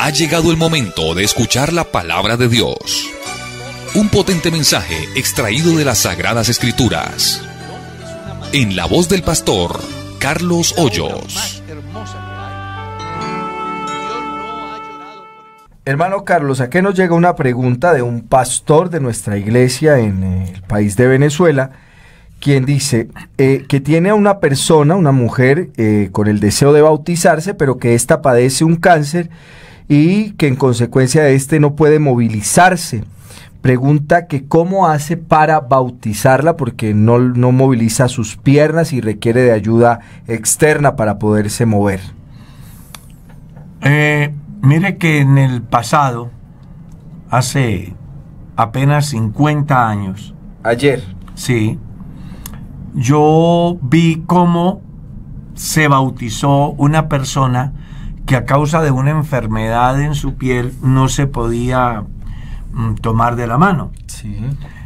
Ha llegado el momento de escuchar la palabra de Dios. Un potente mensaje extraído de las Sagradas Escrituras. En la voz del pastor Carlos Hoyos. Hermano Carlos, ¿a qué nos llega una pregunta de un pastor de nuestra iglesia en el país de Venezuela? Quien dice que tiene a una persona, una mujer, con el deseo de bautizarse, pero que ésta padece un cáncer y que en consecuencia de este no puede movilizarse. Pregunta que cómo hace para bautizarla porque no moviliza sus piernas y requiere de ayuda externa para poderse mover. Mire que en el pasado, hace apenas 50 años. Ayer. Sí. Yo vi cómo se bautizó una persona que a causa de una enfermedad en su piel no se podía tomar de la mano. Sí.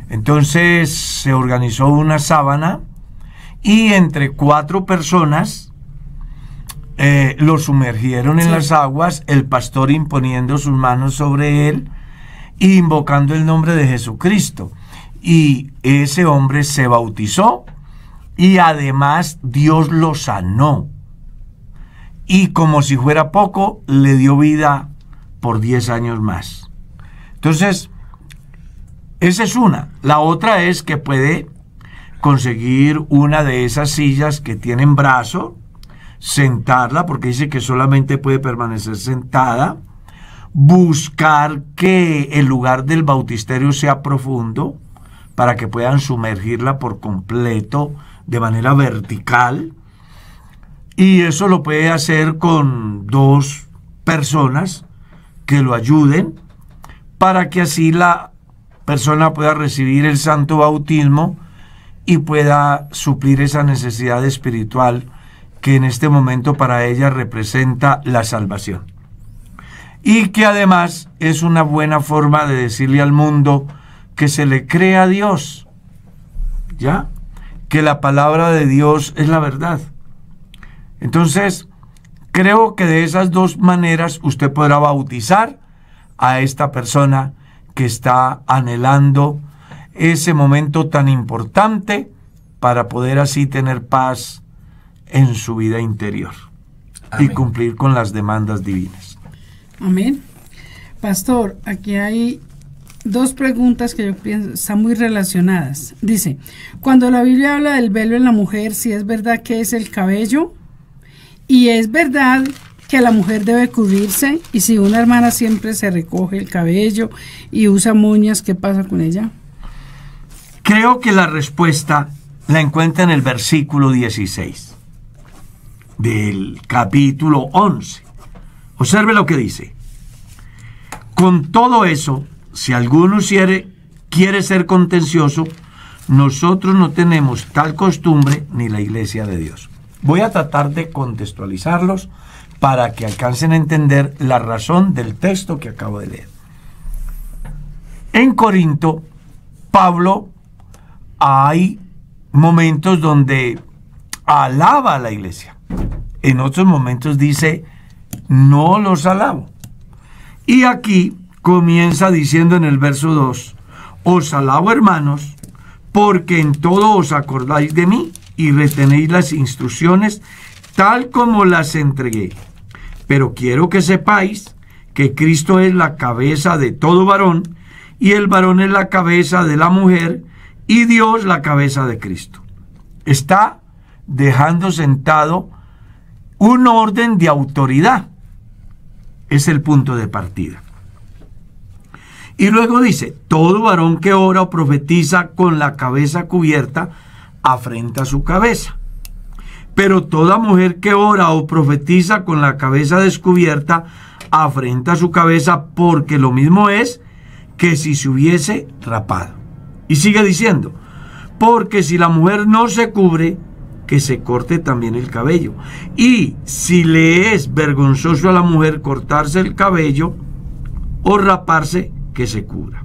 Entonces se organizó una sábana y entre 4 personas lo sumergieron en las aguas, el pastor imponiendo sus manos sobre él e invocando el nombre de Jesucristo. Y ese hombre se bautizó. Y además Dios lo sanó. Y como si fuera poco, le dio vida por 10 años más. Entonces, esa es una. La otra es que puede conseguir una de esas sillas que tienen brazo, sentarla, porque dice que solamente puede permanecer sentada, buscar que el lugar del bautisterio sea profundo, para que puedan sumergirla por completo, de manera vertical, y eso lo puede hacer con 2 personas que lo ayuden para que así la persona pueda recibir el santo bautismo y pueda suplir esa necesidad espiritual que en este momento para ella representa la salvación, y que además es una buena forma de decirle al mundo que se le cree a Dios, ¿ya? Que la palabra de Dios es la verdad. Entonces, creo que de esas 2 maneras usted podrá bautizar a esta persona que está anhelando ese momento tan importante para poder así tener paz en su vida interior. Amén. Y cumplir con las demandas divinas. Amén. Pastor, aquí hay 2 preguntas que yo pienso están muy relacionadas. Dice, cuando la Biblia habla del velo en la mujer, si es verdad que es el cabello, y es verdad que la mujer debe cubrirse, y si una hermana siempre se recoge el cabello y usa moñas, ¿qué pasa con ella? Creo que la respuesta la encuentra en el versículo 16 del capítulo 11. Observe lo que dice. Con todo eso, si alguno quiere ser contencioso, nosotros no tenemos tal costumbre ni la iglesia de Dios. Voy a tratar de contextualizarlos para que alcancen a entender la razón del texto que acabo de leer. En Corinto, Pablo, hay momentos donde alaba a la iglesia. En otros momentos dice, no los alabo. Y aquí comienza diciendo en el verso 2, os alabo, hermanos, porque en todo os acordáis de mí y retenéis las instrucciones tal como las entregué. Pero quiero que sepáis que Cristo es la cabeza de todo varón, y el varón es la cabeza de la mujer, y Dios la cabeza de Cristo. Está dejando sentado un orden de autoridad. Es el punto de partida. Y luego dice, todo varón que ora o profetiza con la cabeza cubierta, afrenta su cabeza. Pero toda mujer que ora o profetiza con la cabeza descubierta, afrenta su cabeza, porque lo mismo es que si se hubiese rapado. Y sigue diciendo, porque si la mujer no se cubre, que se corte también el cabello. Y si le es vergonzoso a la mujer cortarse el cabello o raparse, que se cubra.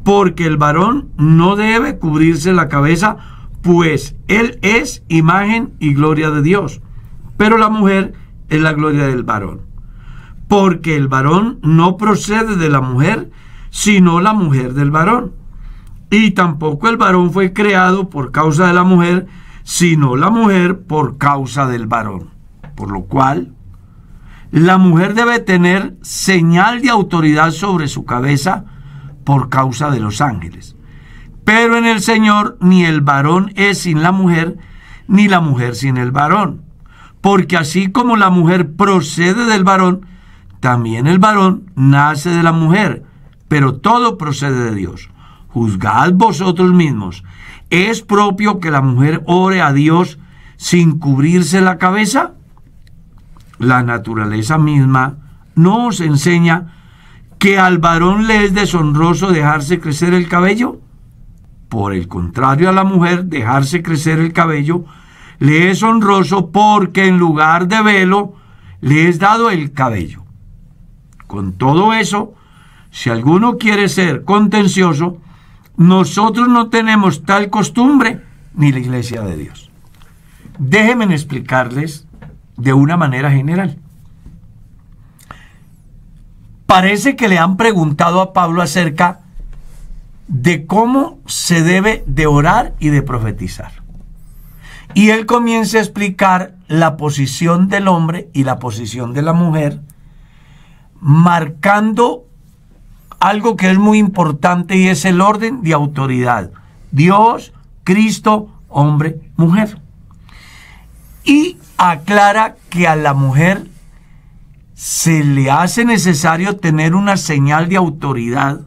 Porque el varón no debe cubrirse la cabeza, pues él es imagen y gloria de Dios. Pero la mujer es la gloria del varón. porque el varón no procede de la mujer, sino la mujer del varón. Y tampoco el varón fue creado por causa de la mujer, sino la mujer por causa del varón. Por lo cual, la mujer debe tener señal de autoridad sobre su cabeza por causa de los ángeles. Pero en el Señor ni el varón es sin la mujer, ni la mujer sin el varón. Porque así como la mujer procede del varón, también el varón nace de la mujer, pero todo procede de Dios. Juzgad vosotros mismos. ¿Es propio que la mujer ore a Dios sin cubrirse la cabeza? La naturaleza misma nos enseña que al varón le es deshonroso dejarse crecer el cabello. Por el contrario, a la mujer dejarse crecer el cabello le es honroso, porque en lugar de velo le es dado el cabello. Con todo eso, si alguno quiere ser contencioso, nosotros no tenemos tal costumbre, ni la Iglesia de Dios. Déjenme explicarles de una manera general. Parece que le han preguntado a Pablo acerca de cómo se debe de orar y de profetizar. Y él comienza a explicar la posición del hombre y la posición de la mujer, marcando algo que es muy importante, y es el orden de autoridad: Dios, Cristo, hombre, mujer. Y aclara que a la mujer se le hace necesario tener una señal de autoridad,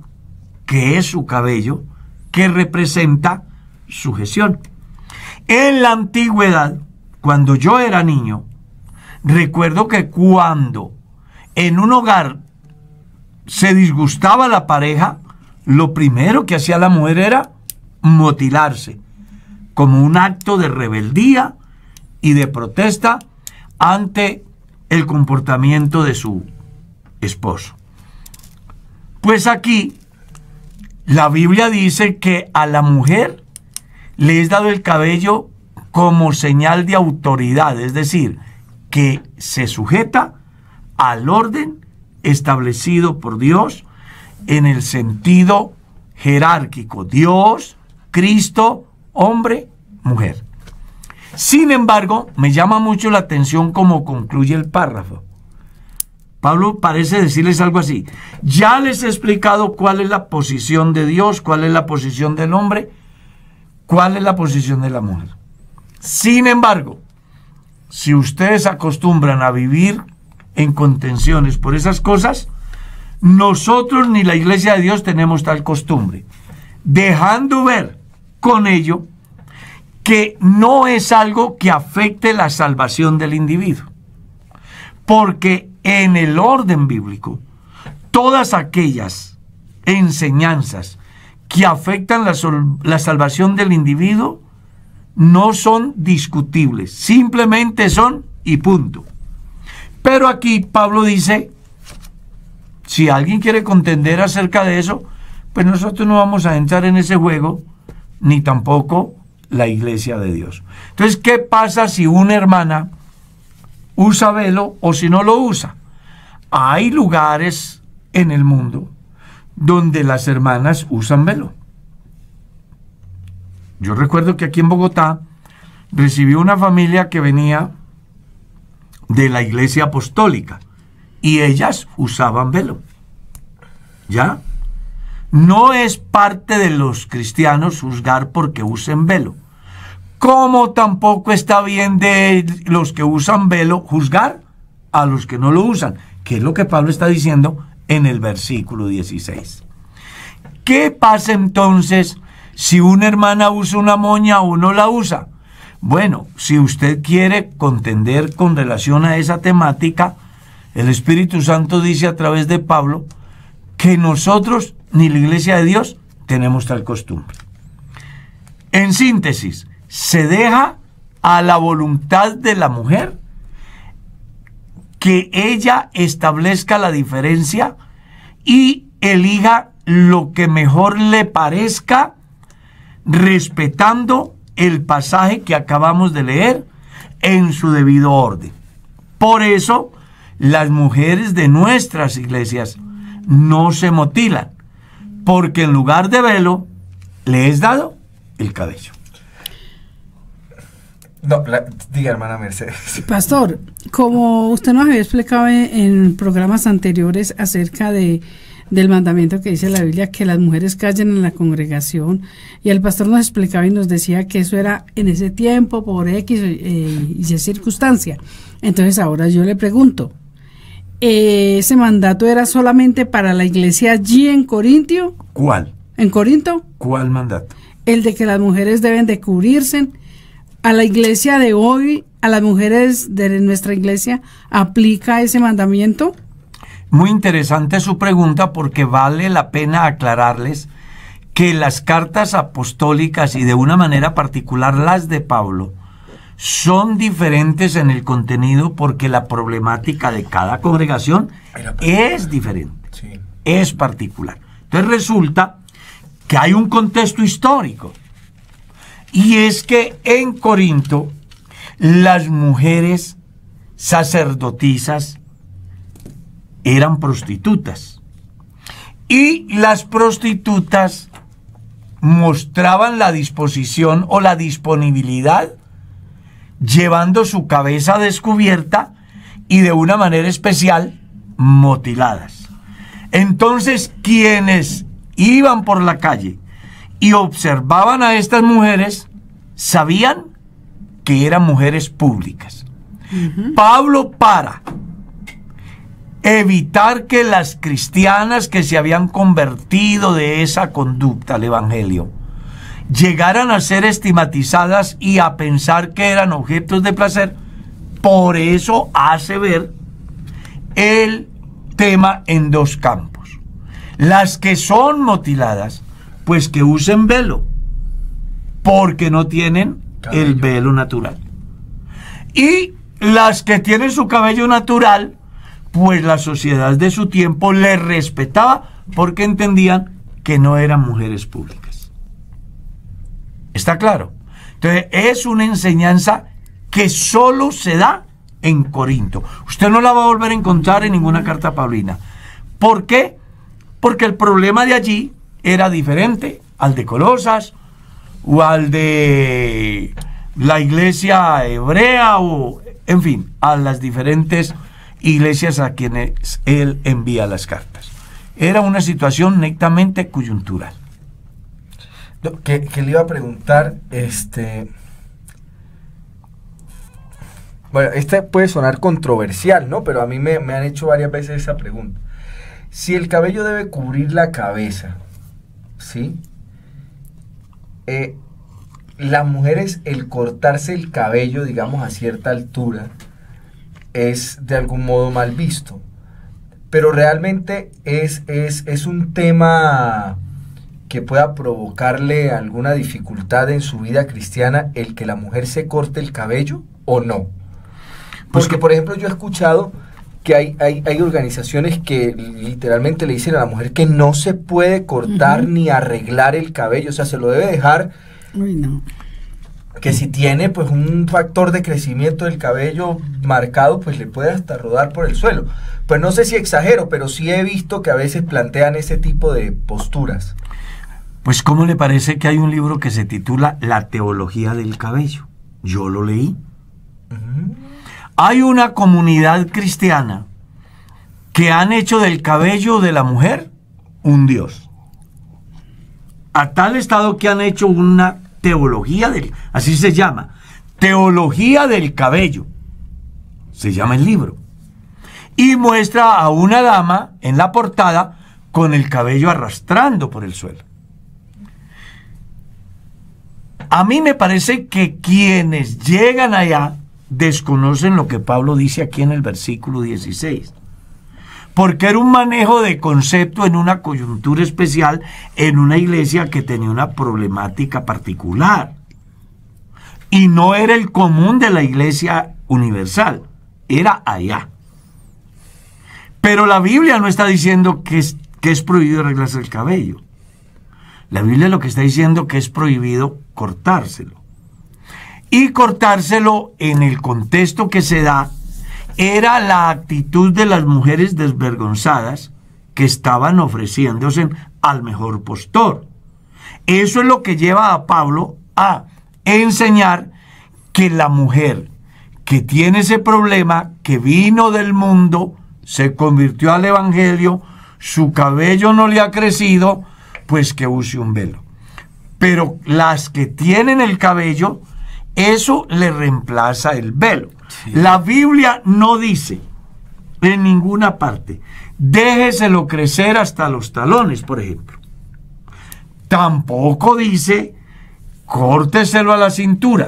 que es su cabello, que representa sujeción. En la antigüedad, cuando yo era niño, recuerdo que cuando en un hogar se disgustaba la pareja, lo primero que hacía la mujer era mutilarse, como un acto de rebeldía y de protesta ante el comportamiento de su esposo. Pues aquí la Biblia dice que a la mujer le es dado el cabello como señal de autoridad, es decir, que se sujeta al orden establecido por Dios en el sentido jerárquico: Dios, Cristo, hombre, mujer. Sin embargo, me llama mucho la atención cómo concluye el párrafo. Pablo parece decirles algo así: ya les he explicado cuál es la posición de Dios, cuál es la posición del hombre, cuál es la posición de la mujer. Sin embargo, si ustedes acostumbran a vivir en contenciones por esas cosas, nosotros ni la Iglesia de Dios tenemos tal costumbre, dejando ver con ello que no es algo que afecte la salvación del individuo, porque en el orden bíblico todas aquellas enseñanzas que afectan la salvación del individuo no son discutibles, simplemente son y punto. Pero aquí Pablo dice, si alguien quiere contender acerca de eso, pues nosotros no vamos a entrar en ese juego, ni tampoco la Iglesia de Dios. Entonces, ¿qué pasa si una hermana usa velo o si no lo usa? Hay lugares en el mundo donde las hermanas usan velo. Yo recuerdo que aquí en Bogotá recibí una familia que venía de la Iglesia Apostólica y ellas usaban velo. ¿Ya? No es parte de los cristianos juzgar porque usen velo, como tampoco está bien de los que usan velo juzgar a los que no lo usan, que es lo que Pablo está diciendo en el versículo 16. ¿Qué pasa entonces si una hermana usa una moña o no la usa? Bueno, si usted quiere contender con relación a esa temática, el Espíritu Santo dice a través de Pablo que nosotros ni la Iglesia de Dios tenemos tal costumbre. En síntesis, se deja a la voluntad de la mujer que ella establezca la diferencia y elija lo que mejor le parezca, respetando el pasaje que acabamos de leer en su debido orden. Por eso, las mujeres de nuestras iglesias no se mutilan, porque en lugar de velo le es dado el cabello. No, diga, hermana Mercedes. Pastor, como usted nos había explicado en programas anteriores acerca del mandamiento que dice la Biblia, que las mujeres callen en la congregación, y el pastor nos explicaba y nos decía que eso era en ese tiempo por X y Y circunstancia. Entonces ahora yo le pregunto, ¿ese mandato era solamente para la iglesia allí en Corintio? ¿Cuál? ¿En Corinto? ¿Cuál mandato? El de que las mujeres deben de cubrirse. ¿A la iglesia de hoy, a las mujeres de nuestra iglesia, aplica ese mandamiento? Muy interesante su pregunta, porque vale la pena aclararles que las cartas apostólicas, y de una manera particular las de Pablo, son diferentes en el contenido, porque la problemática de cada congregación es diferente, sí, es particular. Entonces resulta que hay un contexto histórico, y es que en Corinto las mujeres sacerdotisas eran prostitutas, y las prostitutas mostraban la disposición o la disponibilidad llevando su cabeza descubierta y de una manera especial motiladas. Entonces, quienes iban por la calle y observaban a estas mujeres sabían que eran mujeres públicas. Pablo, para evitar que las cristianas que se habían convertido de esa conducta al evangelio llegaran a ser estigmatizadas y a pensar que eran objetos de placer, por eso hace ver el tema en dos campos. Las que son mutiladas, pues que usen velo, porque no tienen el velo natural. Y las que tienen su cabello natural, pues la sociedad de su tiempo les respetaba, porque entendían que no eran mujeres públicas. ¿Está claro? Entonces es una enseñanza que solo se da en Corinto. Usted no la va a volver a encontrar en ninguna carta paulina. ¿Por qué? Porque el problema de allí era diferente al de Colosas o al de la iglesia hebrea, o en fin, a las diferentes iglesias a quienes él envía las cartas. Era una situación netamente coyuntural. Que le iba a preguntar, bueno, puede sonar controversial, ¿no? Pero a mí me han hecho varias veces esa pregunta. Si el cabello debe cubrir la cabeza, ¿sí? Las mujeres, el cortarse el cabello, digamos, a cierta altura, es de algún modo mal visto. Pero realmente es un tema que pueda provocarle alguna dificultad en su vida cristiana el que la mujer se corte el cabello, ¿o no? Porque, por ejemplo, yo he escuchado que hay organizaciones que literalmente le dicen a la mujer que no se puede cortar ni arreglar el cabello, o sea, se lo debe dejar. Uy, no. Que si tiene pues un factor de crecimiento del cabello marcado, pues le puede hasta rodar por el suelo. Pues no sé si exagero, pero sí he visto que a veces plantean ese tipo de posturas. Pues ¿cómo le parece que hay un libro que se titula La teología del cabello? Yo lo leí. Hay una comunidad cristiana que han hecho del cabello de la mujer un dios. A tal estado que han hecho una teología así se llama, teología del cabello, se llama el libro, y muestra a una dama en la portada con el cabello arrastrando por el suelo. A mí me parece que quienes llegan allá desconocen lo que Pablo dice aquí en el versículo 16, porque era un manejo de concepto en una coyuntura especial, en una iglesia que tenía una problemática particular, y no era el común de la iglesia universal, era allá. Pero la Biblia no está diciendo que es prohibido arreglarse el cabello. La Biblia lo que está diciendo que es prohibido cortárselo. Y cortárselo en el contexto que se da, era la actitud de las mujeres desvergonzadas que estaban ofreciéndose al mejor postor. Eso es lo que lleva a Pablo a enseñar que la mujer que tiene ese problema, que vino del mundo, se convirtió al evangelio, su cabello no le ha crecido, pues que use un velo. Pero las que tienen el cabello, eso le reemplaza el velo. Sí. La Biblia no dice en ninguna parte, déjeselo crecer hasta los talones, por ejemplo. Tampoco dice, córteselo a la cintura,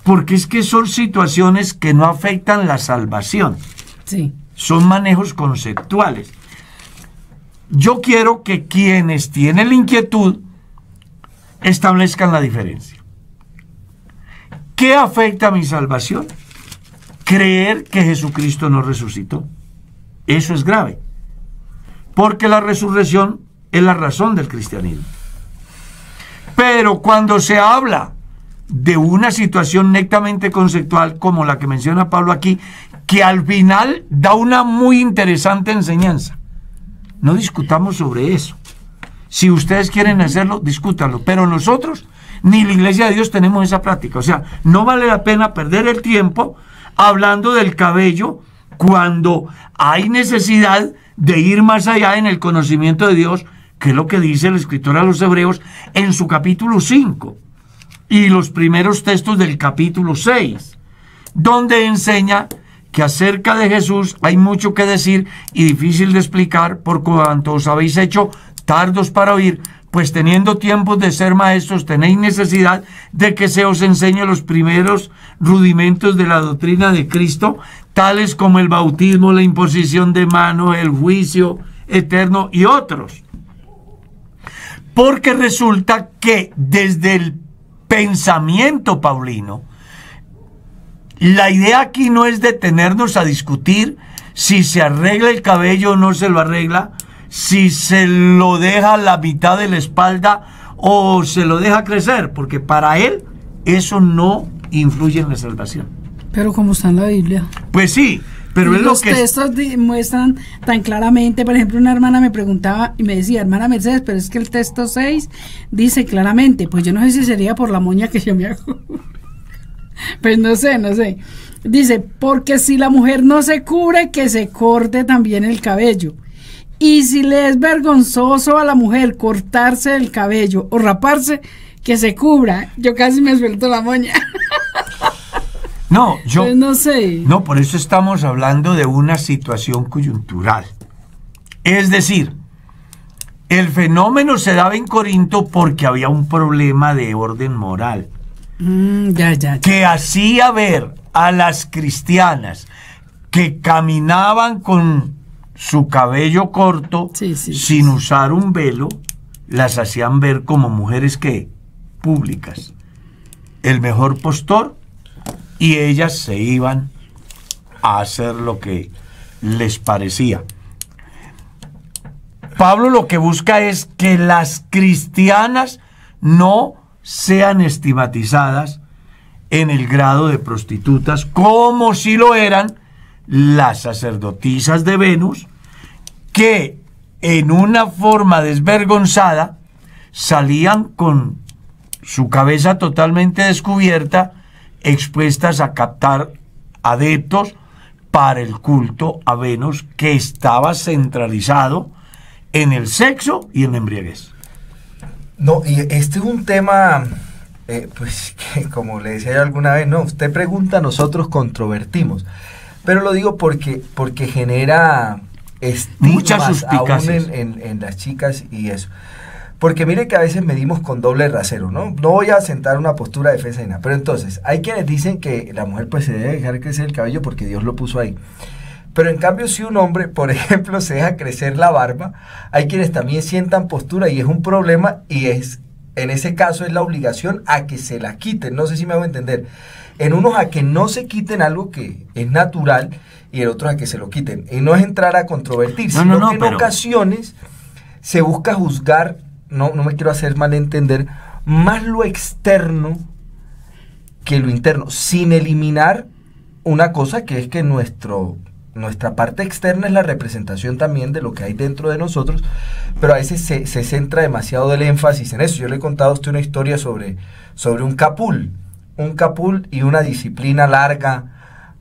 porque es que son situaciones que no afectan la salvación. Sí. Son manejos conceptuales. Yo quiero que quienes tienen la inquietud establezcan la diferencia. ¿Qué afecta a mi salvación? Creer que Jesucristo no resucitó. Eso es grave, porque la resurrección es la razón del cristianismo. Pero cuando se habla de una situación netamente conceptual como la que menciona Pablo aquí, que al final da una muy interesante enseñanza, no discutamos sobre eso. Si ustedes quieren hacerlo, discútanlo, pero nosotros ni la Iglesia de Dios tenemos esa práctica. O sea, no vale la pena perder el tiempo hablando del cabello cuando hay necesidad de ir más allá en el conocimiento de Dios, que es lo que dice el escritor a los Hebreos en su capítulo 5 y los primeros textos del capítulo 6, donde enseña que acerca de Jesús hay mucho que decir y difícil de explicar, por cuanto os habéis hecho tardos para oír, pues teniendo tiempos de ser maestros, tenéis necesidad de que se os enseñe los primeros rudimentos de la doctrina de Cristo, tales como el bautismo, la imposición de manos, el juicio eterno y otros. Porque resulta que desde el pensamiento paulino, la idea aquí no es detenernos a discutir si se arregla el cabello o no se lo arregla, si se lo deja a la mitad de la espalda o se lo deja crecer, porque para él eso no influye en la salvación. Pero como está en la Biblia. Pues sí, pero es lo que... Los textos muestran tan claramente. Por ejemplo, una hermana me preguntaba y me decía, hermana Mercedes, pero es que el texto 6 dice claramente, pues yo no sé si sería por la moña que yo me hago. Pues no sé. Dice, porque si la mujer no se cubre, que se corte también el cabello. Y si le es vergonzoso a la mujer cortarse el cabello o raparse, que se cubra. Yo casi me suelto la moña. No, yo... Pues no sé. No, por eso estamos hablando de una situación coyuntural. Es decir, el fenómeno se daba en Corinto porque había un problema de orden moral. Ya. Que hacía ver a las cristianas que caminaban con su cabello corto, sin usar un velo, las hacían ver como mujeres que públicas, el mejor postor, y ellas se iban a hacer lo que les parecía. Pablo lo que busca es que las cristianas no sean estigmatizadas en el grado de prostitutas, como si lo eran las sacerdotisas de Venus, que en una forma desvergonzada salían con su cabeza totalmente descubierta, expuestas a captar adeptos para el culto a Venus, que estaba centralizado en el sexo y en la embriaguez. No, y este es un tema, pues, que como le decía yo alguna vez, no, usted pregunta, nosotros controvertimos. Pero lo digo porque genera muchas estigmas suspicacias aún en las chicas y eso. Porque mire que a veces medimos con doble rasero, ¿no? No voy a sentar una postura de defensa ni nada. Pero entonces, hay quienes dicen que la mujer pues se debe dejar crecer el cabello porque Dios lo puso ahí. Pero en cambio, si un hombre, por ejemplo, se deja crecer la barba, hay quienes también sientan postura y es un problema, y es, en ese caso es la obligación a que se la quiten. No sé si me hago entender. En unos a que no se quiten algo que es natural y en otros a que se lo quiten. Y no es entrar a controvertir, sino que en ocasiones se busca juzgar, no me quiero hacer malentender, más lo externo que lo interno, sin eliminar una cosa que es que nuestra parte externa es la representación también de lo que hay dentro de nosotros, pero a veces se centra demasiado el énfasis en eso. Yo le he contado a usted una historia sobre un capul y una disciplina larga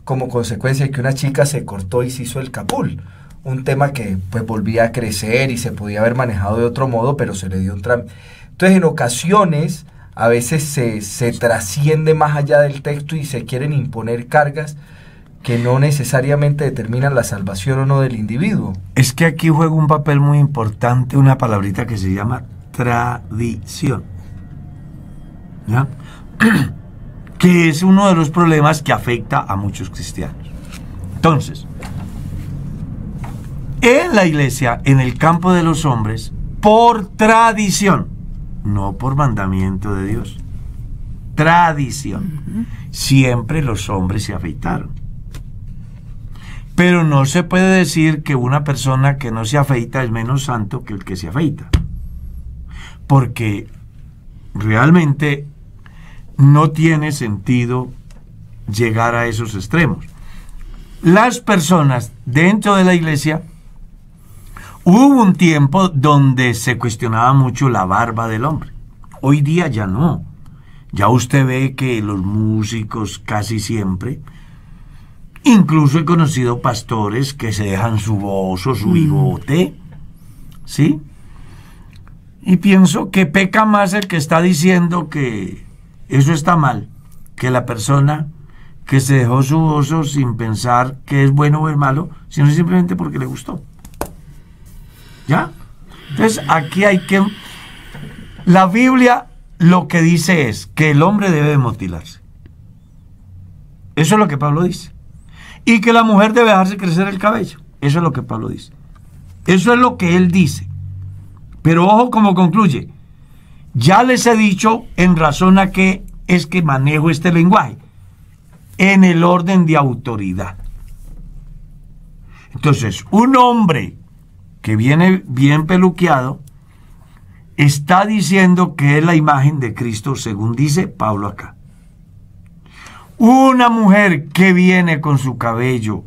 como consecuencia de que una chica se cortó y se hizo el capul. Un tema que pues volvía a crecer y se podía haber manejado de otro modo, pero se le dio un trámite. Entonces, en ocasiones, a veces se trasciende más allá del texto y se quieren imponer cargas que no necesariamente determinan la salvación o no del individuo. Es que aquí juega un papel muy importante una palabrita que se llama tradición, ¿ya? Que es uno de los problemas que afecta a muchos cristianos. Entonces, en la iglesia, en el campo de los hombres, por tradición, no por mandamiento de Dios, tradición, siempre los hombres se afeitaron. Pero no se puede decir que una persona que no se afeita es menos santo que el que se afeita, porque realmente no tiene sentido llegar a esos extremos. Las personas dentro de la iglesia, hubo un tiempo donde se cuestionaba mucho la barba del hombre. Hoy día ya no. Ya usted ve que los músicos casi siempre, incluso he conocido pastores que se dejan su bozo, su bigote, ¿sí? Y pienso que peca más el que está diciendo que eso está mal, que la persona que se dejó su bozo sin pensar que es bueno o es malo, sino simplemente porque le gustó. ¿Ya? Entonces aquí hay que... La Biblia lo que dice es que el hombre debe mutilarse. Eso es lo que Pablo dice. Y que la mujer debe dejarse crecer el cabello. Eso es lo que Pablo dice. Eso es lo que él dice. Pero ojo como concluye. Ya les he dicho en razón a qué es que manejo este lenguaje. En el orden de autoridad. Entonces, un hombre que viene bien peluqueado está diciendo que es la imagen de Cristo, según dice Pablo acá. Una mujer que viene con su cabello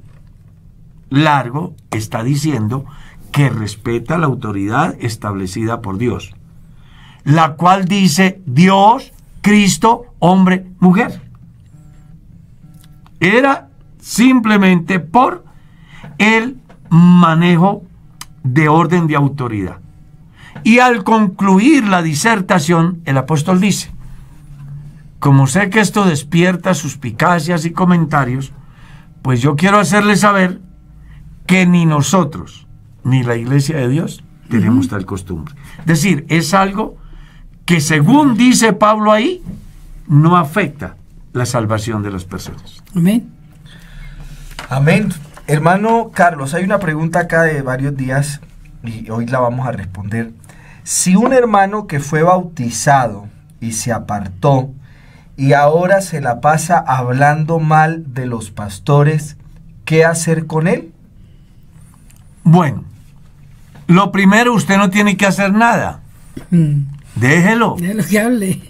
largo está diciendo que respeta la autoridad establecida por Dios, la cual dice Dios, Cristo, hombre, mujer. Era simplemente por el manejo de orden de autoridad. Y al concluir la disertación, el apóstol dice: como sé que esto despierta suspicacias y comentarios, pues yo quiero hacerles saber que ni nosotros, ni la iglesia de Dios, tenemos tal costumbre. Es decir, es algo que, según dice Pablo ahí, no afecta la salvación de las personas. Amén. Amén. Hermano Carlos, hay una pregunta acá de varios días y hoy la vamos a responder. Si un hermano que fue bautizado y se apartó y ahora se la pasa hablando mal de los pastores, ¿qué hacer con él? Bueno, lo primero, usted no tiene que hacer nada. Déjelo. Déjelo que hable.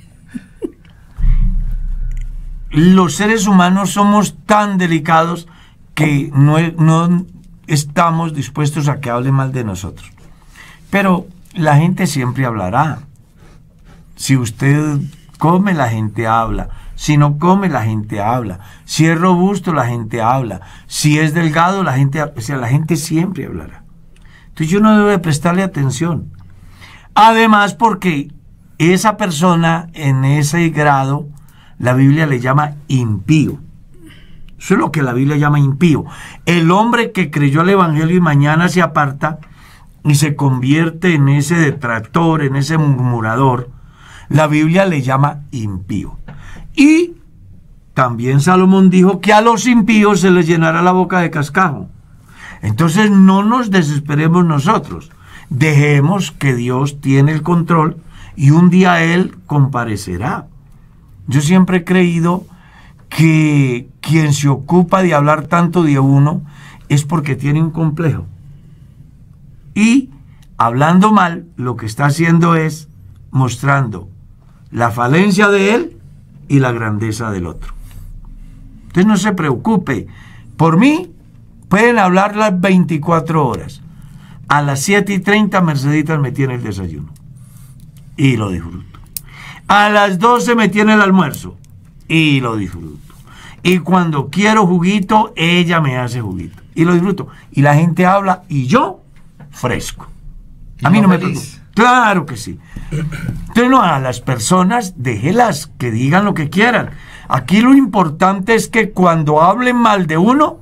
Los seres humanos somos tan delicados que no estamos dispuestos a que hable mal de nosotros. Pero la gente siempre hablará. Si usted come, la gente habla. Si no come, la gente habla. Si es robusto, la gente habla. Si es delgado, la gente, o sea, la gente siempre hablará. Entonces yo no debo de prestarle atención. Además, porque esa persona en ese grado, la Biblia le llama impío. Eso es lo que la Biblia llama impío. El hombre que creyó el Evangelio y mañana se aparta y se convierte en ese detractor, en ese murmurador, la Biblia le llama impío. Y también Salomón dijo que a los impíos se les llenará la boca de cascajo. Entonces no nos desesperemos nosotros. Dejemos que Dios tiene el control y un día Él comparecerá. Yo siempre he creído que quien se ocupa de hablar tanto de uno es porque tiene un complejo. Y hablando mal, lo que está haciendo es mostrando la falencia de él y la grandeza del otro. Entonces no se preocupe. Por mí, pueden hablar las 24 horas. A las 7:30 Merceditas me tiene el desayuno. Y lo disfruto. A las 12 me tiene el almuerzo. Y lo disfruto. Y cuando quiero juguito, ella me hace juguito. Y lo disfruto. Y la gente habla y yo fresco. A mí no me preocupa. Claro que sí. Entonces no, a las personas déjelas que digan lo que quieran. Aquí lo importante es que cuando hablen mal de uno,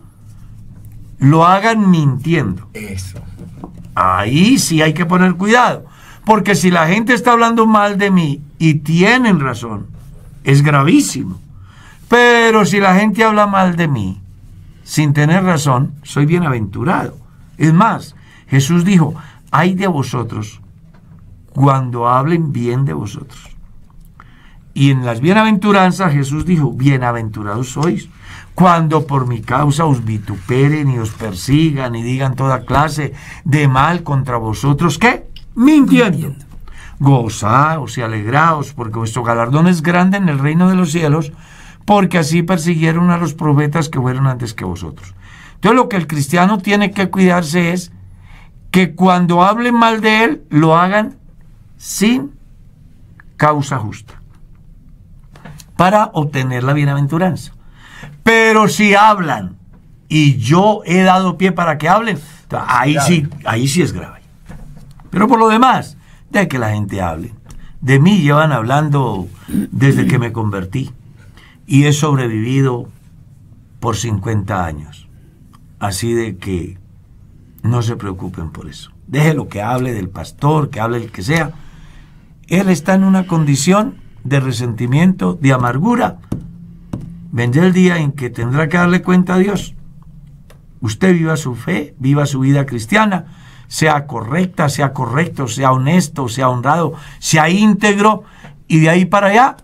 lo hagan mintiendo. Eso. Ahí sí hay que poner cuidado. Porque si la gente está hablando mal de mí y tienen razón, es gravísimo. Pero si la gente habla mal de mí sin tener razón, soy bienaventurado. Es más, Jesús dijo, ay de vosotros cuando hablen bien de vosotros. Y en las bienaventuranzas Jesús dijo, bienaventurados sois cuando por mi causa os vituperen y os persigan y digan toda clase de mal contra vosotros. ¿Qué? Mintiendo. Gozaos y alegraos, porque vuestro galardón es grande en el reino de los cielos, porque así persiguieron a los profetas que fueron antes que vosotros. Entonces lo que el cristiano tiene que cuidarse es que cuando hablen mal de él, lo hagan sin causa justa, para obtener la bienaventuranza. Pero si hablan y yo he dado pie para que hablen, ahí sí es grave. Pero por lo demás, de que la gente hable. De mí llevan hablando desde que me convertí y he sobrevivido por 50 años. Así de que no se preocupen por eso. Déjelo que hable del pastor, que hable el que sea. Él está en una condición de resentimiento, de amargura. Vendrá el día en que tendrá que darle cuenta a Dios. Usted viva su fe, viva su vida cristiana, sea correcta, sea correcto, sea honesto, sea honrado, sea íntegro, y de ahí para allá,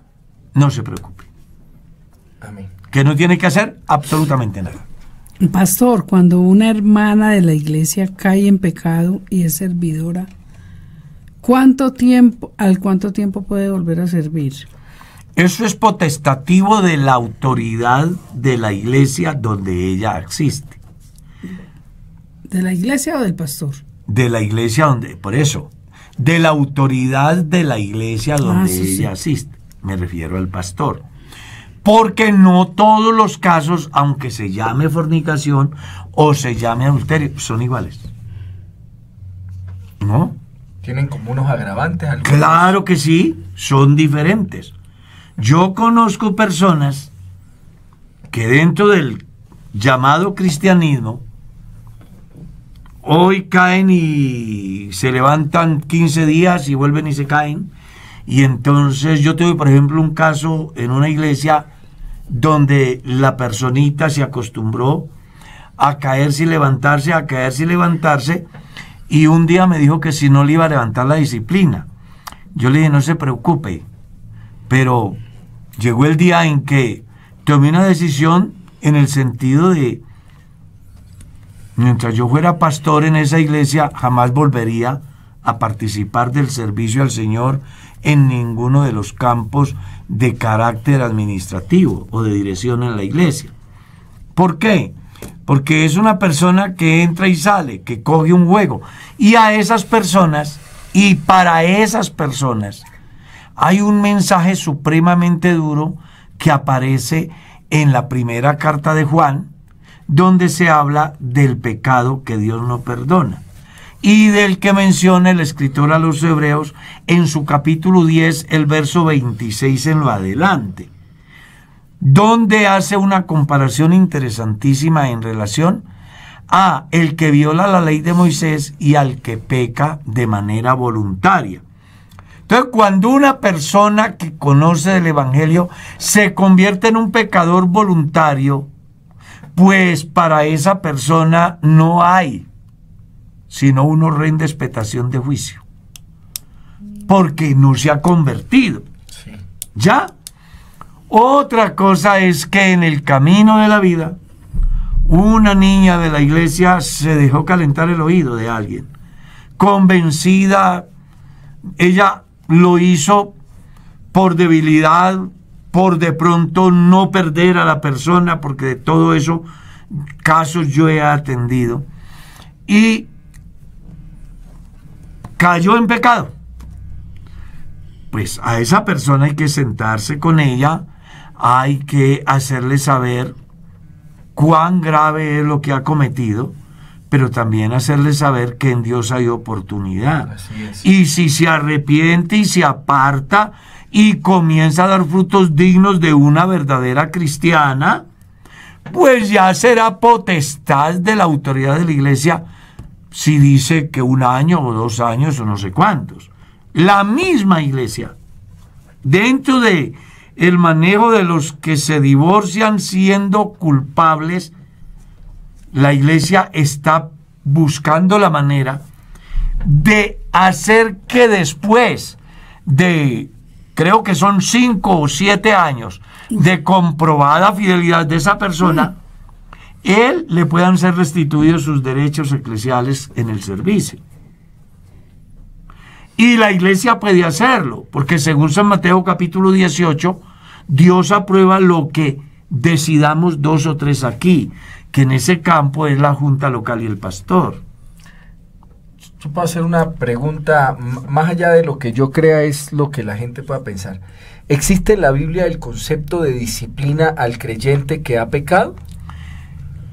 no se preocupe. Amén. Que no tiene que hacer absolutamente nada. Pastor, cuando una hermana de la iglesia cae en pecado y es servidora, ¿al cuánto tiempo puede volver a servir? Eso es potestativo de la autoridad de la iglesia donde ella existe. ¿De la iglesia o del pastor? De la iglesia donde, por eso, de la autoridad de la iglesia donde ella asiste. Me refiero al pastor. Porque no todos los casos, aunque se llame fornicación o se llame adulterio, son iguales. ¿No? ¿Tienen como unos agravantes? Algunos? Claro que sí, son diferentes. Yo conozco personas que dentro del llamado cristianismo hoy caen y se levantan 15 días y vuelven y se caen. Y entonces yo tuve, por ejemplo, un caso en una iglesia donde la personita se acostumbró a caerse y levantarse, a caerse y levantarse, y un día me dijo que si no le iba a levantar la disciplina. Yo le dije, no se preocupe, pero llegó el día en que tomé una decisión en el sentido de, mientras yo fuera pastor en esa iglesia, jamás volvería a participar del servicio al Señor en ninguno de los campos de carácter administrativo o de dirección en la iglesia. ¿Por qué? Porque es una persona que entra y sale, que coge un juego. Y a esas personas, y para esas personas, hay un mensaje supremamente duro que aparece en la primera carta de Juan, donde se habla del pecado que Dios no perdona, y del que menciona el escritor a los Hebreos en su capítulo 10, el verso 26 en lo adelante, donde hace una comparación interesantísima en relación a el que viola la ley de Moisés y al que peca de manera voluntaria. Entonces, cuando una persona que conoce del Evangelio se convierte en un pecador voluntario, pues para esa persona no hay sino una horrenda expectación de juicio, porque no se ha convertido. Sí. ¿Ya? Otra cosa es que en el camino de la vida, una niña de la iglesia se dejó calentar el oído de alguien, convencida, ella lo hizo por debilidad por de pronto no perder a la persona, porque de todo eso casos yo he atendido, y cayó en pecado. Pues a esa persona hay que sentarse con ella, hay que hacerle saber cuán grave es lo que ha cometido, pero también hacerle saber que en Dios hay oportunidad. Así es. Y si se arrepiente y se aparta y comienza a dar frutos dignos de una verdadera cristiana, pues ya será potestad de la autoridad de la iglesia si dice que 1 año o 2 años o no sé cuántos. La misma iglesia, dentro de el manejo de los que se divorcian siendo culpables, la iglesia está buscando la manera de hacer que después de, creo que son 5 o 7 años de comprobada fidelidad de esa persona, él le puedan ser restituidos sus derechos eclesiales en el servicio. Y la iglesia puede hacerlo, porque según San Mateo capítulo 18, Dios aprueba lo que decidamos 2 o 3 aquí, que en ese campo es la junta local y el pastor. Yo puedo hacer una pregunta, más allá de lo que yo crea es lo que la gente pueda pensar. ¿Existe en la Biblia el concepto de disciplina al creyente que ha pecado?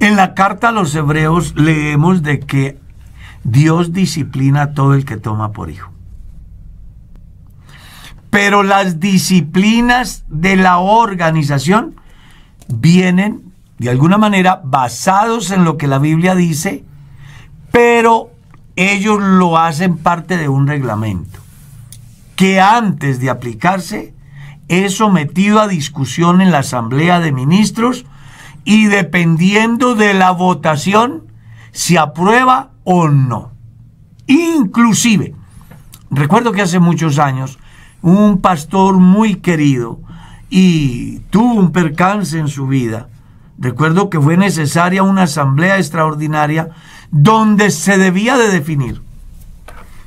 En la carta a los Hebreos leemos de que Dios disciplina a todo el que toma por hijo. Pero las disciplinas de la organización vienen de alguna manera basados en lo que la Biblia dice, pero ellos lo hacen parte de un reglamento que antes de aplicarse es sometido a discusión en la Asamblea de Ministros y dependiendo de la votación se aprueba o no. Inclusive, recuerdo que hace muchos años un pastor muy querido y tuvo un percance en su vida. Recuerdo que fue necesaria una asamblea extraordinaria donde se debía de definir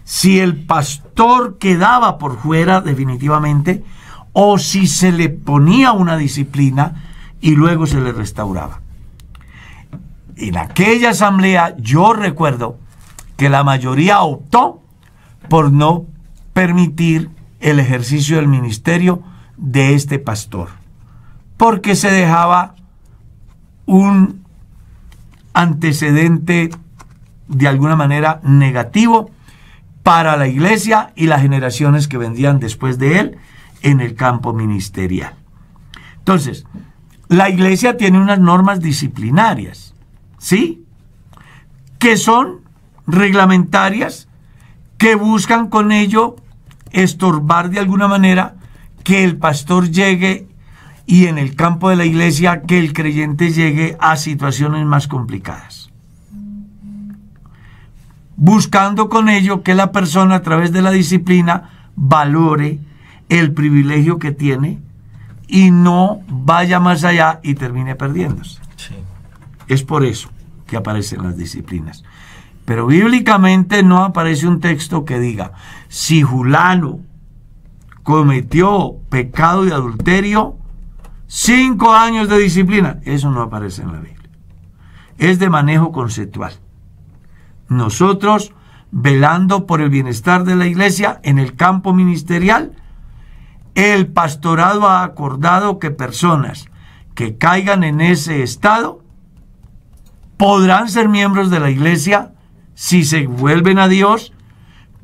si el pastor quedaba por fuera definitivamente o si se le ponía una disciplina y luego se le restauraba. En aquella asamblea yo recuerdo que la mayoría optó por no permitir el ejercicio del ministerio de este pastor, porque se dejaba un antecedente de alguna manera negativo para la iglesia y las generaciones que vendrían después de él en el campo ministerial. Entonces, la iglesia tiene unas normas disciplinarias, ¿sí?, que son reglamentarias, que buscan con ello estorbar de alguna manera que el pastor llegue y en el campo de la iglesia que el creyente llegue a situaciones más complicadas. Buscando con ello que la persona a través de la disciplina valore el privilegio que tiene y no vaya más allá y termine perdiéndose. Sí. Es por eso que aparecen las disciplinas. Pero bíblicamente no aparece un texto que diga, si fulano cometió pecado de adulterio, 5 años de disciplina. Eso no aparece en la Biblia. Es de manejo conceptual. Nosotros, velando por el bienestar de la iglesia en el campo ministerial, el pastorado ha acordado que personas que caigan en ese estado podrán ser miembros de la iglesia si se vuelven a Dios,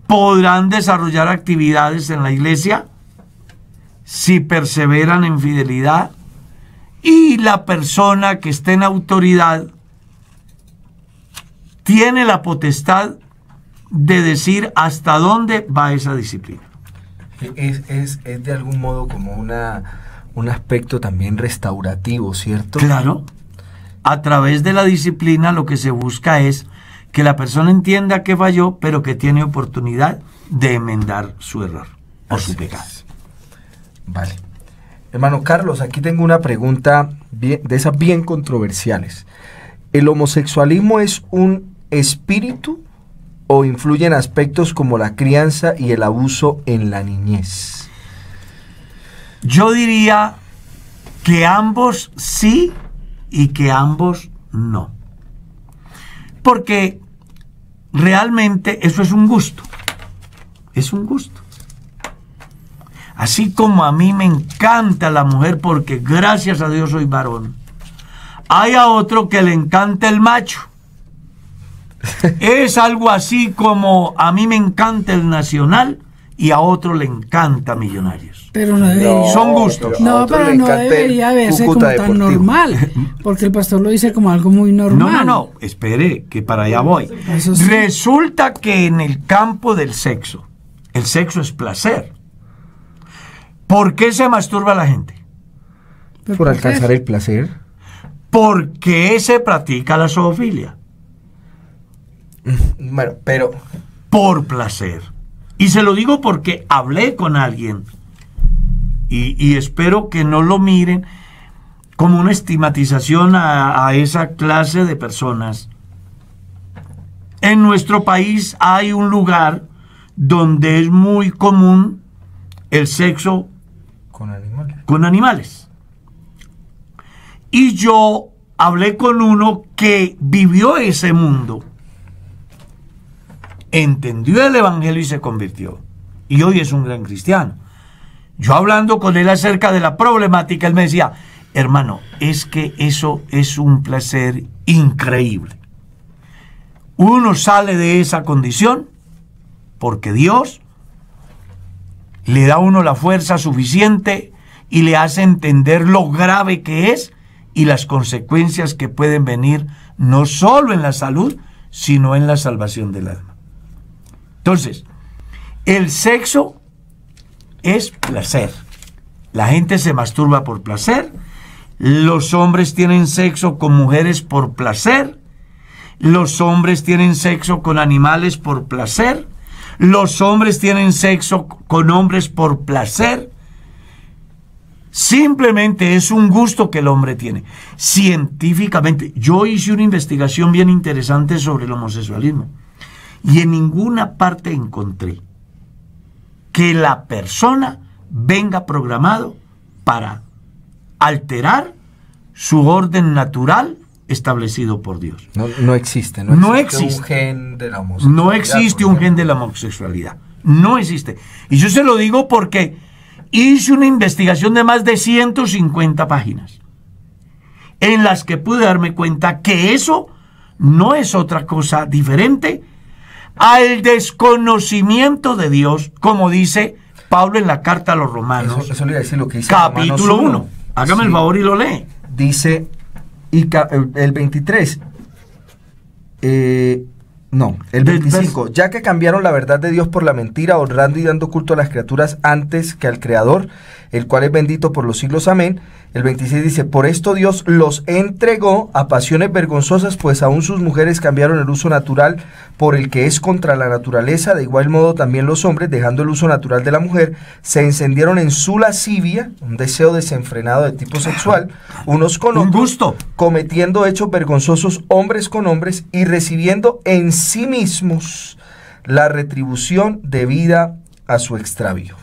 podrán desarrollar actividades en la iglesia si perseveran en fidelidad, y la persona que esté en autoridad tiene la potestad de decir hasta dónde va esa disciplina. Es de algún modo como un aspecto también restaurativo, ¿cierto? Claro. A través de la disciplina lo que se busca es que la persona entienda que falló, pero que tiene oportunidad de enmendar su error o su pecado. Vale. Hermano Carlos, aquí tengo una pregunta de esas bien controversiales. ¿El homosexualismo es un espíritu o influyen aspectos como la crianza y el abuso en la niñez? Yo diría que ambos sí y que ambos no. Porque realmente eso es un gusto. Es un gusto. Así como a mí me encanta la mujer porque gracias a Dios soy varón, hay a otro que le encanta el macho. Es algo así como a mí me encanta el Nacional y a otro le encanta Millonarios. Pero no debería. Son gustos. No, pero no debería verse como tan normal. Porque el pastor lo dice como algo muy normal. No. Espere, que para allá voy. Eso sí. Resulta que en el campo del sexo, el sexo es placer. ¿Por qué se masturba la gente? Por alcanzar el placer. ¿Por qué se practica la zoofilia? Bueno, pero... Por placer. Y se lo digo porque hablé con alguien y espero que no lo miren como una estigmatización a esa clase de personas. En nuestro país hay un lugar donde es muy común el sexo con animales. Y yo hablé con uno que vivió ese mundo, entendió el evangelio y se convirtió. Y hoy es un gran cristiano. Yo hablando con él acerca de la problemática, él me decía, hermano, es que eso es un placer increíble. Uno sale de esa condición porque Dios le da a uno la fuerza suficiente y le hace entender lo grave que es y las consecuencias que pueden venir no solo en la salud, sino en la salvación del alma. Entonces, el sexo es placer. La gente se masturba por placer. Los hombres tienen sexo con mujeres por placer. Los hombres tienen sexo con animales por placer. Los hombres tienen sexo con hombres por placer. Simplemente es un gusto que el hombre tiene. Científicamente, yo hice una investigación bien interesante sobre el homosexualismo y en ninguna parte encontré que la persona venga programado para alterar su orden natural establecido por Dios. No existe. No existe un gen de la homosexualidad. No existe un gen de la homosexualidad. No existe. Y yo se lo digo porque hice una investigación de más de 150 páginas en las que pude darme cuenta que eso no es otra cosa diferente al desconocimiento de Dios, como dice Pablo en la carta a los Romanos. Eso le iba a decir lo que dice capítulo 1. Hágame el favor y lo lee. Dice, el 23, el 25, ya que cambiaron la verdad de Dios por la mentira, honrando y dando culto a las criaturas antes que al Creador, el cual es bendito por los siglos, amén. El 26 dice, por esto Dios los entregó a pasiones vergonzosas, pues aún sus mujeres cambiaron el uso natural por el que es contra la naturaleza. De igual modo también los hombres, dejando el uso natural de la mujer, se encendieron en su lascivia, un deseo desenfrenado de tipo sexual, unos con otros, gusto, cometiendo hechos vergonzosos hombres con hombres y recibiendo en sí mismos la retribución debida a su extravío.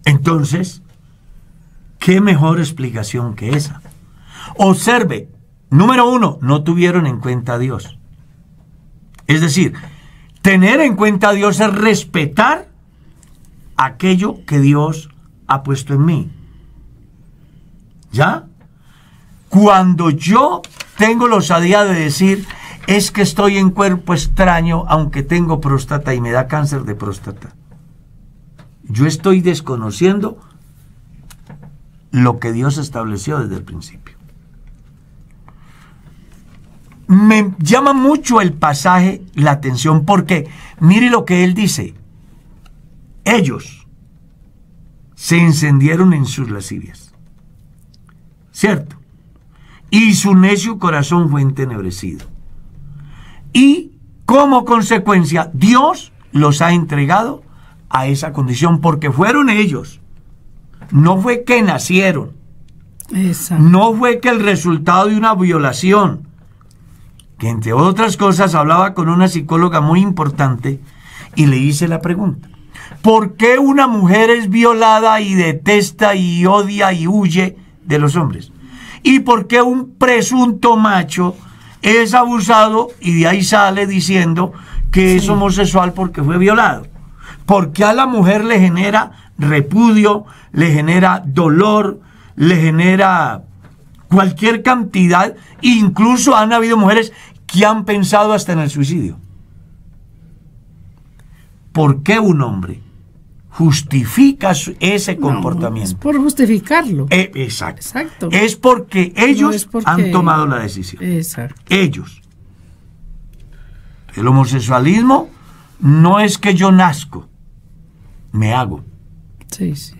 Entonces, ¿qué mejor explicación que esa? Observe, número 1, no tuvieron en cuenta a Dios. Es decir, tener en cuenta a Dios es respetar aquello que Dios ha puesto en mí. ¿Ya? Cuando yo tengo la osadía de decir, es que estoy en cuerpo extraño, aunque tengo próstata y me da cáncer de próstata, yo estoy desconociendo lo que Dios estableció desde el principio. Me llama mucho el pasaje la atención porque mire lo que él dice. Ellos se encendieron en sus lascivias, ¿cierto? Y su necio corazón fue entenebrecido. Y como consecuencia, Dios los ha entregado a esa condición porque fueron ellos. No fue que nacieron. Exacto. No fue que el resultado de una violación, que entre otras cosas hablaba con una psicóloga muy importante y le hice la pregunta: ¿por qué una mujer es violada y detesta y odia y huye de los hombres. ¿Y por qué un presunto macho es abusado y de ahí sale diciendo que es homosexual porque fue violado? Porque a la mujer le genera repudio, le genera dolor, le genera cualquier cantidad. Incluso han habido mujeres que han pensado hasta en el suicidio. ¿Por qué un hombre justifica ese comportamiento? Es por justificarlo. Exacto. Es porque ellos han tomado la decisión. Exacto. Ellos. El homosexualismo no es que yo nazco, me hago. Sí, sí.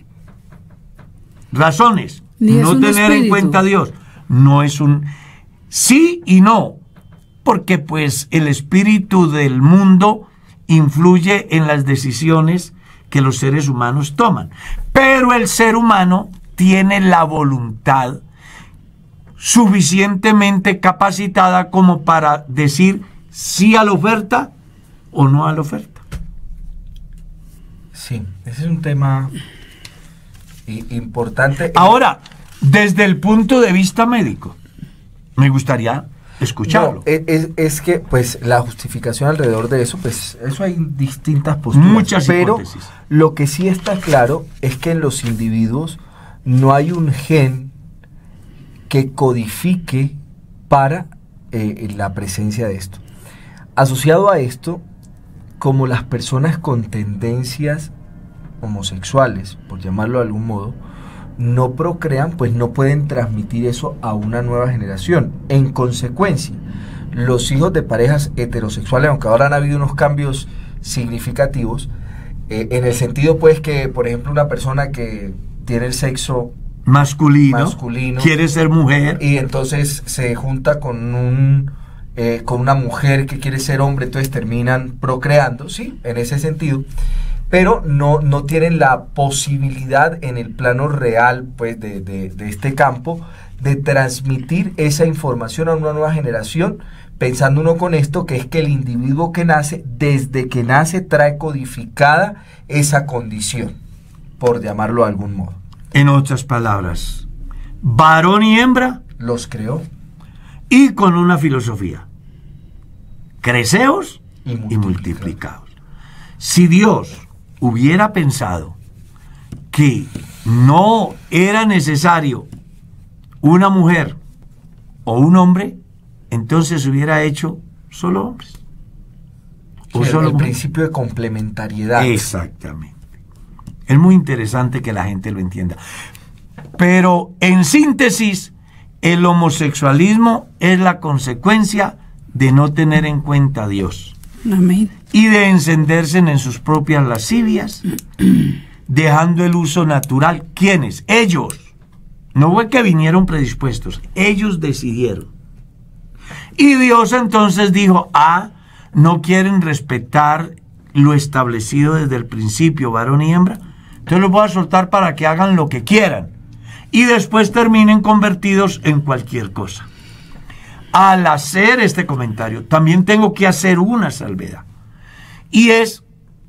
Razones. Ni no tener en cuenta a Dios. No es un sí y no. Porque pues el espíritu del mundo influye en las decisiones que los seres humanos toman. Pero el ser humano tiene la voluntad suficientemente capacitada como para decir sí a la oferta o no a la oferta. Sí, ese es un tema importante. Ahora, desde el punto de vista médico, me gustaría escucharlo. No, es que pues la justificación alrededor de eso, pues eso hay distintas posturas. Muchas pero hipótesis. Lo que sí está claro es que en los individuos no hay un gen que codifique para la presencia de esto. Asociado a esto, como las personas con tendencias homosexuales, por llamarlo de algún modo, no procrean, pues no pueden transmitir eso a una nueva generación. En consecuencia, los hijos de parejas heterosexuales, aunque ahora han habido unos cambios significativos, en el sentido pues que, por ejemplo, una persona que tiene el sexo masculino quiere ser mujer y entonces se junta con una mujer que quiere ser hombre, entonces terminan procreando, sí, en ese sentido, pero no tienen la posibilidad en el plano real pues de este campo de transmitir esa información a una nueva generación, pensando uno con esto que es que el individuo que nace, desde que nace trae codificada esa condición, por llamarlo de algún modo. En otras palabras, varón y hembra los creó y con una filosofía: creceos y multiplicaos. Si Dios hubiera pensado que no era necesario una mujer o un hombre, entonces hubiera hecho solo hombres. O solo el principio de complementariedad. Exactamente. Es muy interesante que la gente lo entienda. Pero en síntesis, el homosexualismo es la consecuencia de no tener en cuenta a Dios. Amén. Y de encenderse en sus propias lascivias, dejando el uso natural. ¿Quiénes? Ellos. No fue que vinieron predispuestos, ellos decidieron. Y Dios entonces dijo: no quieren respetar lo establecido desde el principio, varón y hembra, entonces los voy a soltar para que hagan lo que quieran y después terminen convertidos en cualquier cosa. Al hacer este comentario, también tengo que hacer una salvedad, y es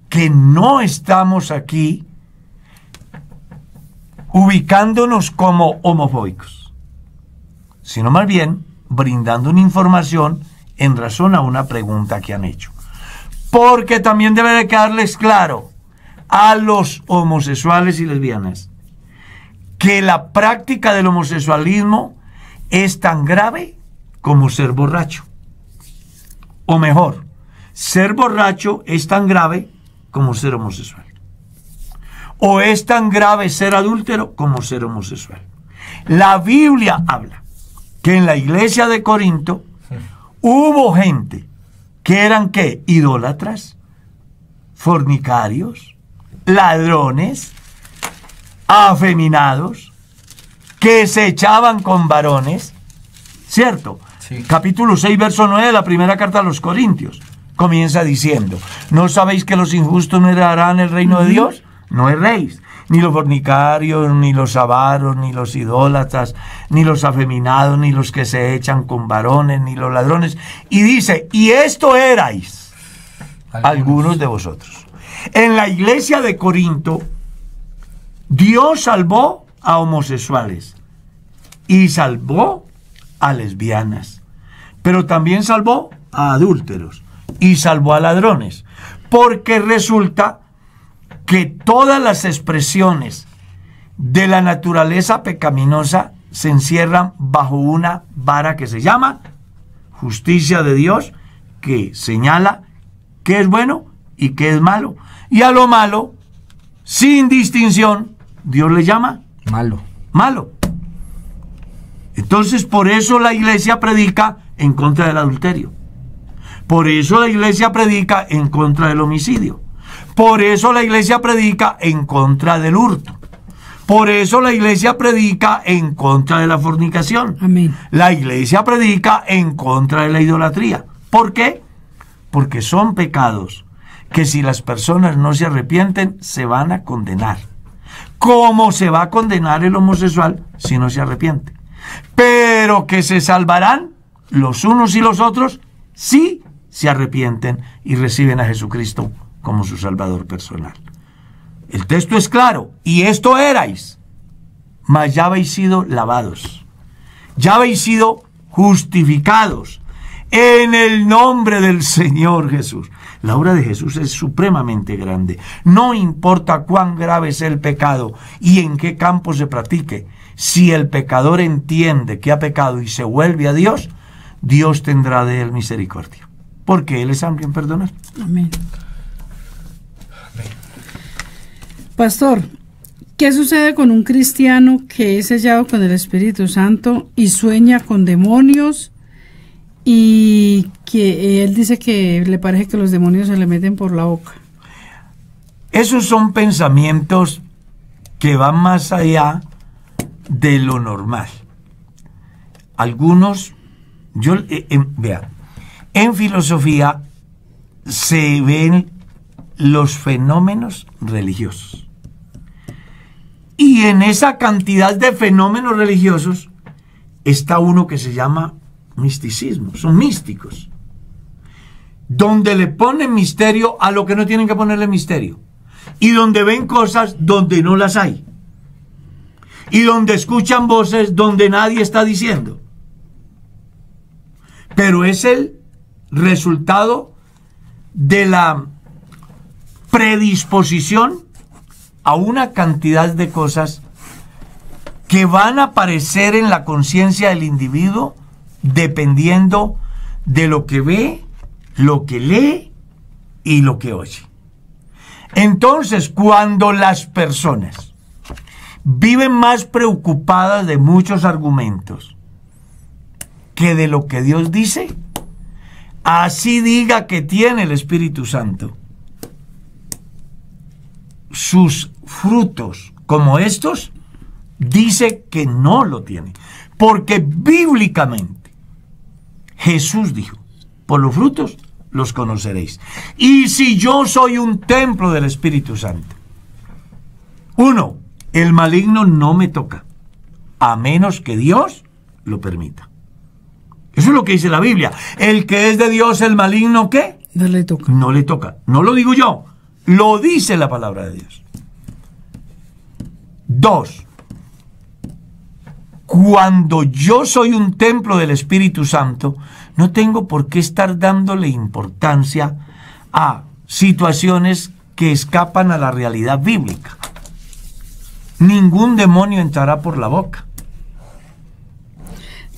que no estamos aquí ubicándonos como homofóbicos, sino más bien brindando una información en razón a una pregunta que han hecho. Porque también debe de quedarles claro a los homosexuales y lesbianas que la práctica del homosexualismo es tan grave como ser borracho. O mejor, ser borracho es tan grave como ser homosexual. O es tan grave ser adúltero como ser homosexual. La Biblia habla que en la iglesia de Corinto hubo gente que eran ¿qué? Idólatras, fornicarios, ladrones, afeminados, que se echaban con varones, ¿cierto? Sí. Capítulo 6, verso 9 de la primera carta a los Corintios. Comienza diciendo: ¿no sabéis que los injustos no heredarán el reino de Dios? No erréis, ni los fornicarios, ni los avaros, ni los idólatras, ni los afeminados, ni los que se echan con varones, ni los ladrones. Y dice: y esto erais algunos de vosotros. En la iglesia de Corinto, Dios salvó a homosexuales, y salvó a lesbianas, pero también salvó a adúlteros y salvó a ladrones, porque resulta que todas las expresiones de la naturaleza pecaminosa se encierran bajo una vara que se llama justicia de Dios, que señala qué es bueno y qué es malo. Y a lo malo, sin distinción, Dios le llama malo. Entonces, por eso la iglesia predica en contra del adulterio. Por eso la iglesia predica en contra del homicidio. Por eso la iglesia predica en contra del hurto. Por eso la iglesia predica en contra de la fornicación. Amén. La iglesia predica en contra de la idolatría. ¿Por qué? Porque son pecados que si las personas no se arrepienten, se van a condenar. ¿Cómo se va a condenar el homosexual si no se arrepiente? Pero que se salvarán los unos y los otros si se arrepienten y reciben a Jesucristo como su Salvador personal. El texto es claro: y esto erais, mas ya habéis sido lavados, ya habéis sido justificados en el nombre del Señor Jesús. La obra de Jesús es supremamente grande. No importa cuán grave sea el pecado y en qué campo se practique, si el pecador entiende que ha pecado y se vuelve a Dios, Dios tendrá de él misericordia, porque Él es amplio en perdonar. Amén. Pastor, ¿qué sucede con un cristiano que es sellado con el Espíritu Santo y sueña con demonios y que él dice que le parece que los demonios se le meten por la boca? Esos son pensamientos que van más allá de lo normal. Algunos, vean, en filosofía se ven los fenómenos religiosos. Y en esa cantidad de fenómenos religiosos está uno que se llama misticismo. Son místicos, donde le ponen misterio a lo que no tienen que ponerle misterio, y donde ven cosas donde no las hay, y donde escuchan voces donde nadie está diciendo. Pero es el resultado de la predisposición a una cantidad de cosas que van a aparecer en la conciencia del individuo dependiendo de lo que ve, lo que lee y lo que oye. Entonces, cuando las personas viven más preocupadas de muchos argumentos que de lo que Dios dice, así diga que tiene el Espíritu Santo, sus frutos como estos, dice que no lo tiene. Porque bíblicamente Jesús dijo: por los frutos los conoceréis. Y si yo soy un templo del Espíritu Santo, uno, el maligno no me toca, a menos que Dios lo permita. Eso es lo que dice la Biblia. El que es de Dios, el maligno, ¿qué? No le toca. No le toca. No lo digo yo, lo dice la palabra de Dios. 2. Cuando yo soy un templo del Espíritu Santo, no tengo por qué estar dándole importancia a situaciones que escapan a la realidad bíblica. Ningún demonio entrará por la boca.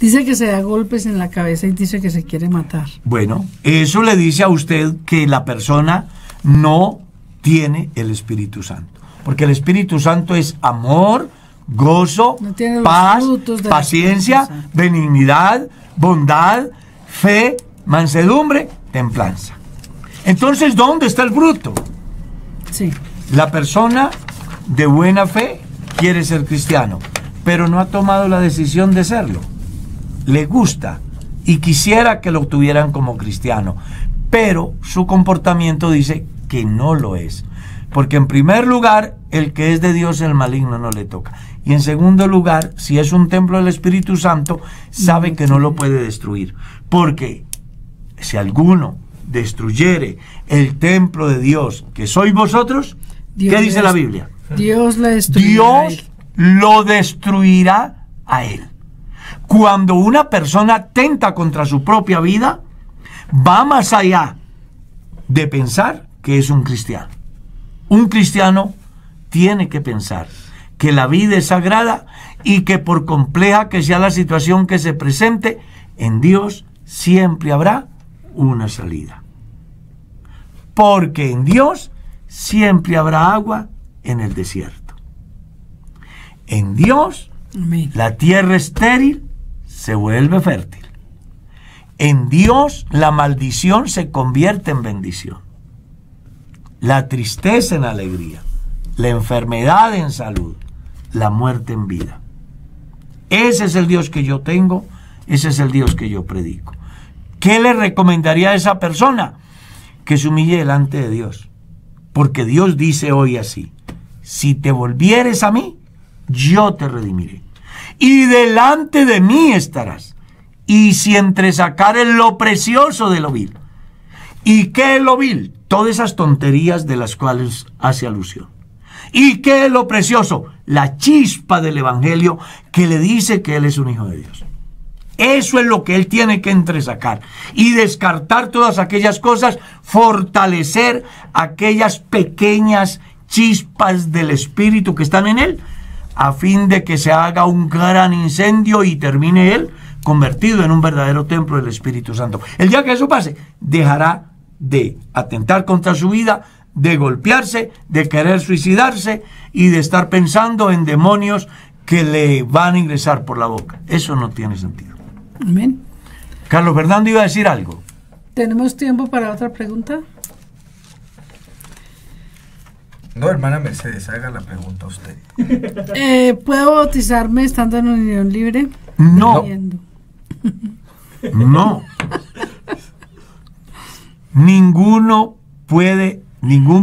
Dice que se da golpes en la cabeza y dice que se quiere matar. Bueno, eso le dice a usted que la persona no tiene el Espíritu Santo. Porque el Espíritu Santo es amor, gozo, no paz, paciencia, benignidad, bondad, fe, mansedumbre, templanza. Entonces, ¿dónde está el fruto? Sí. La persona de buena fe quiere ser cristiano, pero no ha tomado la decisión de serlo. Le gusta y quisiera que lo tuvieran como cristiano, pero su comportamiento dice que no lo es. Porque en primer lugar, el que es de Dios, el maligno no le toca. Y en segundo lugar, si es un templo del Espíritu Santo, sabe que no lo puede destruir. Porque si alguno destruyere el templo de Dios, que sois vosotros, ¿qué dice la Biblia? Dios lo destruirá. Dios lo destruirá a él. Cuando una persona atenta contra su propia vida, va más allá de pensar que es un cristiano. Un cristiano tiene que pensar que la vida es sagrada y que por compleja que sea la situación que se presente, en Dios siempre habrá una salida. Porque en Dios siempre habrá agua en el desierto. En Dios, Amén. la tierra estéril se vuelve fértil. En Dios, la maldición se convierte en bendición. La tristeza en alegría. La enfermedad en salud. La muerte en vida. Ese es el Dios que yo tengo. Ese es el Dios que yo predico. ¿Qué le recomendaría a esa persona? Que se humille delante de Dios. Porque Dios dice hoy así: si te volvieres a mí, yo te redimiré. Y delante de mí estarás. Y si entresacares lo precioso de lo vil. ¿Y qué es lo vil? Todas esas tonterías de las cuales hace alusión. ¿Y qué es lo precioso? La chispa del evangelio que le dice que él es un hijo de Dios. Eso es lo que él tiene que entresacar y descartar todas aquellas cosas, fortalecer aquellas pequeñas chispas del espíritu que están en él, a fin de que se haga un gran incendio y termine él convertido en un verdadero templo del Espíritu Santo. El día que eso pase, dejará de atentar contra su vida, de golpearse, de querer suicidarse y de estar pensando en demonios que le van a ingresar por la boca. Eso no tiene sentido. Amén. Carlos Fernando iba a decir algo. ¿Tenemos tiempo para otra pregunta? No, hermana Mercedes, haga la pregunta a usted. ¿Puedo bautizarme estando en unión libre? No. Viendo. No. Ningún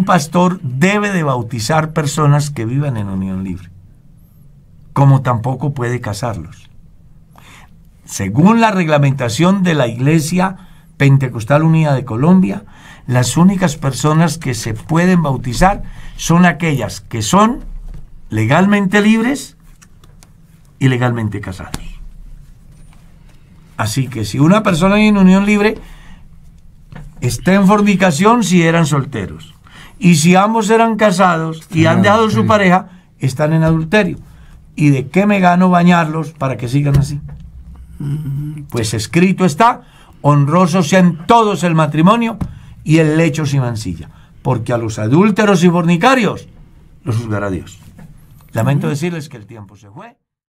pastor debe de bautizar personas que vivan en unión libre, como tampoco puede casarlos. Según la reglamentación de la Iglesia Pentecostal Unida de Colombia, las únicas personas que se pueden bautizar son aquellas que son legalmente libres y legalmente casados. Así que si una persona en unión libre está en fornicación, si eran solteros, y si ambos eran casados y han dejado su pareja, están en adulterio. ¿Y de qué me gano bañarlos para que sigan así? Pues escrito está: honroso sea en todos el matrimonio y el lecho sin mancilla, porque a los adúlteros y fornicarios los juzgará Dios. Lamento decirles que el tiempo se fue.